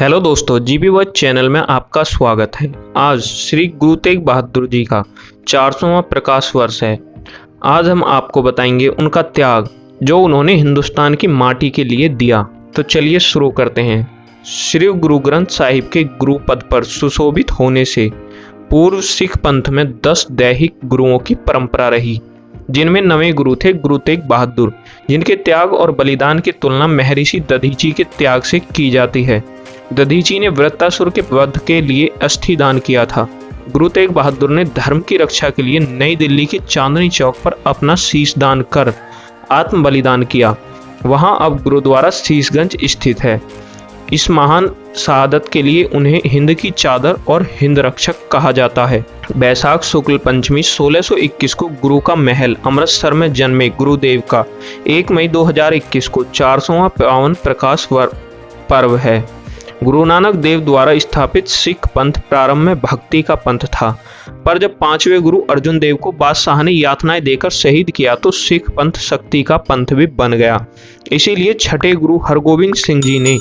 Hello दोस्तों, GB watch channel में आपका स्वागत है। आज श्री गुरु तेग बहादुर जी का 400वां प्रकाश वर्ष है। आज हम आपको बताएंगे उनका त्याग जो उन्होंने हिंदुस्तान की माटी के लिए दिया। तो चलिए शुरू करते हैं। श्री गुरु ग्रंथ साहिब के गुरु पद पर सुशोभित होने से पूर्व सिख पंथ में 10 दैहिक गुरुओं की परंपरा रही, जिनमें 9वें गुरु थे गुरु तेग बहादुर, जिनके त्याग और बलिदान की तुलना महर्षि दधीची के त्याग से की जाती है। दधीची ने वृत्तासुर के वध के लिए अस्थि दान किया था। गुरु तेग बहादुर ने धर्म की रक्षा के लिए नई दिल्ली के चांदनी चौक पर अपना शीश दान कर आत्म बलिदान किया। वहां अब गुरुद्वारा शीशगंज स्थित है। इस महान शहादत के लिए उन्हें हिंद की चादर और हिंद रक्षक कहा जाता है। बैसाख शुक्ल पंचमी 1621 को गुरु का महल अमृतसर में जन्मे गुरुदेव का 1 मई 2021 को 400वां पावन प्रकाश पर्व है। गुरु नानक देव द्वारा स्थापित सिख पंथ प्रारंभ में भक्ति का पंथ था, पर जब 5वें गुरु अर्जुन देव को बादशाह ने यातनाएं देकर शहीद किया तो सिख पंथ शक्ति का पंथ भी बन गया। इसीलिए छठे गुरु हरगोविंद सिंह जी ने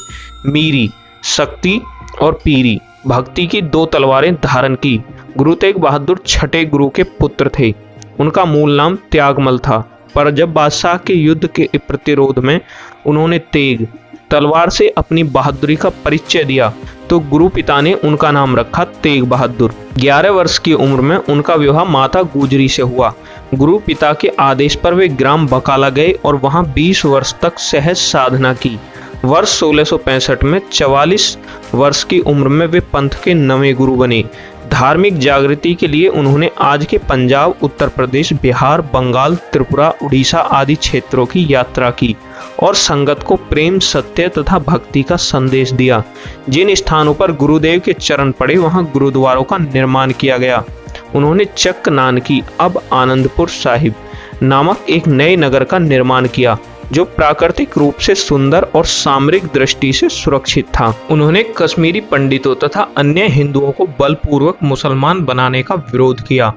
मीरी, शक्ति और पीरी भक्ति की 2 तलवारें धारण की। गुरु तेग बहादुर छठे गुरु के पुत्र थे। उनका मूल नाम त्यागमल था, पर जब बादशाह के युद्ध के प्रतिरोध में उन्होंने तेग तलवार से अपनी बहादुरी का परिचय दिया तो गुरु पिता ने उनका नाम रखा तेग बहादुर। 11 वर्ष की उम्र में उनका विवाह माता गुजरी से हुआ। गुरु पिता के आदेश पर वे ग्राम बकाला गए और वहां 20 वर्ष तक सहज साधना की। वर्ष 1665 में 44 वर्ष की उम्र में वे पंथ के 9वें गुरु बने। धार्मिक जागृति के लिए उन्होंने आज के पंजाब, उत्तर प्रदेश, बिहार, बंगाल, त्रिपुरा, उड़ीसा आदि क्षेत्रों की यात्रा की और संगत को प्रेम, सत्य तथा भक्ति का संदेश दिया। जिन स्थानों पर गुरुदेव के चरण पड़े वहां गुरुद्वारों का निर्माण किया गया। उन्होंने चक नानकी, अब आनंदपुर साहिब नामक एक नए नगर का निर्माण किया जो प्राकृतिक रूप से सुंदर और सामरिक दृष्टि से सुरक्षित था। उन्होंने कश्मीरी पंडितों तथा अन्य हिंदुओं को बलपूर्वक मुसलमान बनाने का विरोध किया।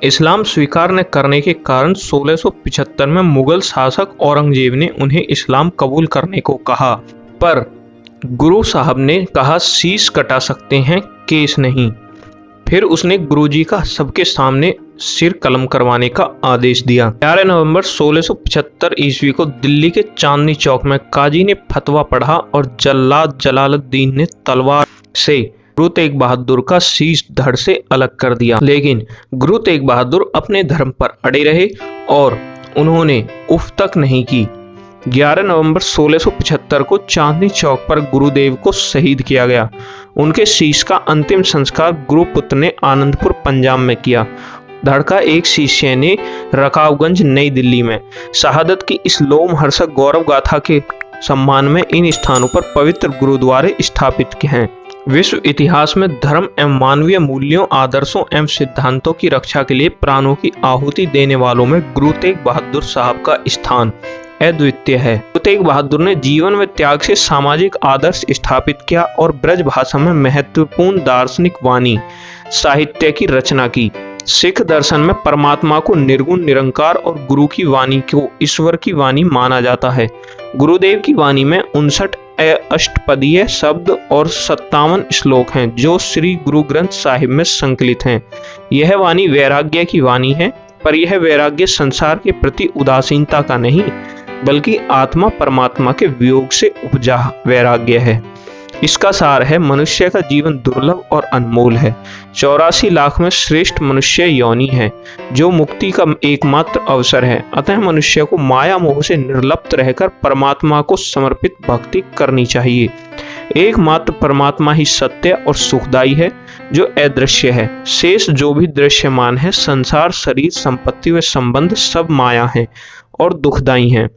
इस्लाम स्वीकार न करने के कारण 1675 में मुगल शासक औरंगजेब ने उन्हें इस्लाम कबूल करने को कहा, पर गुरु साहब ने कहा शीश कटा सकते हैं, केस नहीं। फिर उसने गुरुजी का सबके सामने सिर कलम करवाने का आदेश दिया। 11 नवंबर 1675 ईस्वी को दिल्ली के चांदनी चौक में काजी ने फतवा पढ़ा और जल्लाद जलालुद्दीन ने तलवार से गुरु तेग बहादुर का शीश धड़ से अलग कर दिया। लेकिन गुरु तेग बहादुर अपने धर्म पर अड़े रहे और उन्होंने उफ तक नहीं की। 11 नवंबर 1675 को चांदनी चौक पर गुरुदेव को शहीद किया गया। उनके शीश का अंतिम संस्कार गुरुपुत्र ने आनंदपुर पंजाब में किया। धड़ का एक शिष्य ने रकाबगंज नई दिल्ली में। शहादत की इस लोमहर्षक गौरव गाथा के सम्मान में इन स्थानों पर पवित्र गुरुद्वारे स्थापित किए हैं। विश्व इतिहास में धर्म एवं मानवीय मूल्यों, आदर्शों एवं सिद्धांतों की रक्षा के लिए प्राणों की आहुति देने वालों में गुरु तेग बहादुर साहब का स्थान अद्वितीय है। गुरु तेग बहादुर ने जीवन व त्याग से सामाजिक आदर्श स्थापित किया और ब्रज भाषा में महत्वपूर्ण दार्शनिक वाणी साहित्य की रचना की। सिख दर्शन में परमात्मा को निर्गुण, निरंकार और गुरु की वाणी को ईश्वर की वाणी माना जाता है। गुरुदेव की वाणी में 59 अष्टपदीय शब्द और 57 श्लोक हैं जो श्री गुरु ग्रंथ साहिब में संकलित हैं। यह वाणी वैराग्य की वाणी है, पर यह वैराग्य संसार के प्रति उदासीनता का नहीं बल्कि आत्मा परमात्मा के वियोग से उपजा वैराग्य है। इसका सार है मनुष्य का जीवन दुर्लभ और अनमोल है। 84 लाख में श्रेष्ठ मनुष्य योनि है जो मुक्ति का एकमात्र अवसर है। अतः मनुष्य को माया मोह से निर्लिप्त रहकर परमात्मा को समर्पित भक्ति करनी चाहिए। एकमात्र परमात्मा ही सत्य और सुखदायी है जो अदृश्य है। शेष जो भी दृश्यमान है, संसार, शरीर, संपत्ति व संबंध सब माया है और दुखदायी है।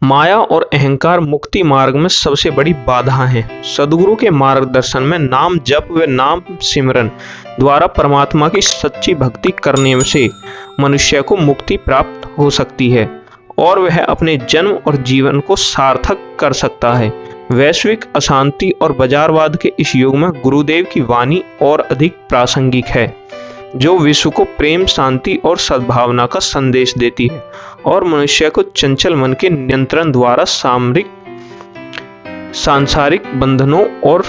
माया और अहंकार मुक्ति मार्ग में सबसे बड़ी बाधा है। सदगुरु के मार्गदर्शन में नाम जप व नाम सिमरन द्वारा परमात्मा की सच्ची भक्ति करने से मनुष्य को मुक्ति प्राप्त हो सकती है और वह अपने जन्म और जीवन को सार्थक कर सकता है। वैश्विक अशांति और बाजारवाद के इस युग में गुरुदेव की वाणी और अधिक प्रासंगिक है, जो विश्व को प्रेम, शांति और सद्भावना का संदेश देती है और मनुष्य को चंचल मन के नियंत्रण द्वारा सांसारिक बंधनों और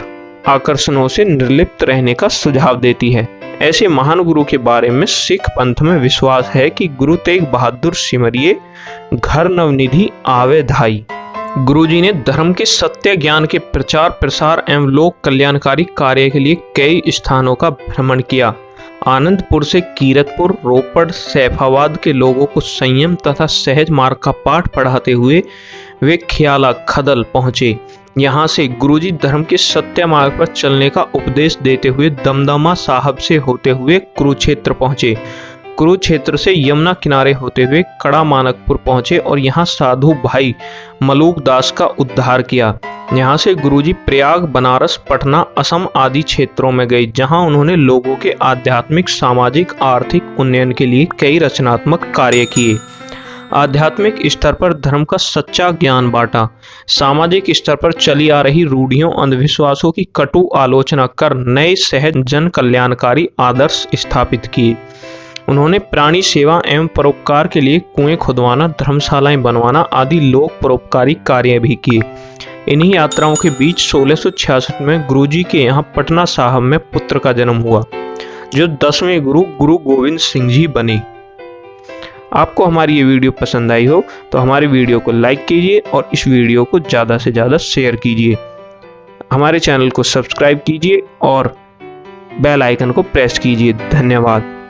आकर्षणों से निर्लिप्त रहने का सुझाव देती है। ऐसे महान गुरु के बारे में सिख पंथ में विश्वास है कि गुरु तेग बहादुर सिमरिए घर नवनिधि आवे धाई। गुरुजी ने धर्म के सत्य ज्ञान के प्रचार प्रसार एवं लोक कल्याणकारी कार्य के लिए कई स्थानों का भ्रमण किया। आनंदपुर से कीरतपुर, रोपड़, सैफाबाद के लोगों को संयम तथा सहज मार्ग का पाठ पढ़ाते हुए वे ख्याला खदल पहुंचे। यहाँ से गुरुजी धर्म के सत्य मार्ग पर चलने का उपदेश देते हुए दमदमा साहब से होते हुए कुरुक्षेत्र पहुंचे। कुरुक्षेत्र से यमुना किनारे होते हुए कड़ा मानकपुर पहुंचे और यहाँ साधु भाई मलूक दास का उद्धार किया। यहाँ से गुरुजी प्रयाग, बनारस, पटना, असम आदि क्षेत्रों में गए, जहाँ उन्होंने लोगों के आध्यात्मिक, सामाजिक, आर्थिक उन्नयन के लिए कई रचनात्मक कार्य किए। आध्यात्मिक स्तर पर धर्म का सच्चा ज्ञान बांटा। सामाजिक स्तर पर चली आ रही रूढ़ियों, अंधविश्वासों की कटु आलोचना कर नए सहज जन कल्याणकारी आदर्श स्थापित किए। उन्होंने प्राणी सेवा एवं परोपकार के लिए कुएं खुदवाना, धर्मशालाएं बनवाना आदि लोक परोपकारी कार्य भी किए। इन्हीं यात्राओं के बीच 1666 में गुरुजी के यहाँ पटना साहब में पुत्र का जन्म हुआ, जो 10वें गुरु गोविंद सिंह जी बने। आपको हमारी ये वीडियो पसंद आई हो तो हमारे वीडियो को लाइक कीजिए और इस वीडियो को ज़्यादा से ज़्यादा शेयर कीजिए। हमारे चैनल को सब्सक्राइब कीजिए और बेल आइकन को प्रेस कीजिए। धन्यवाद।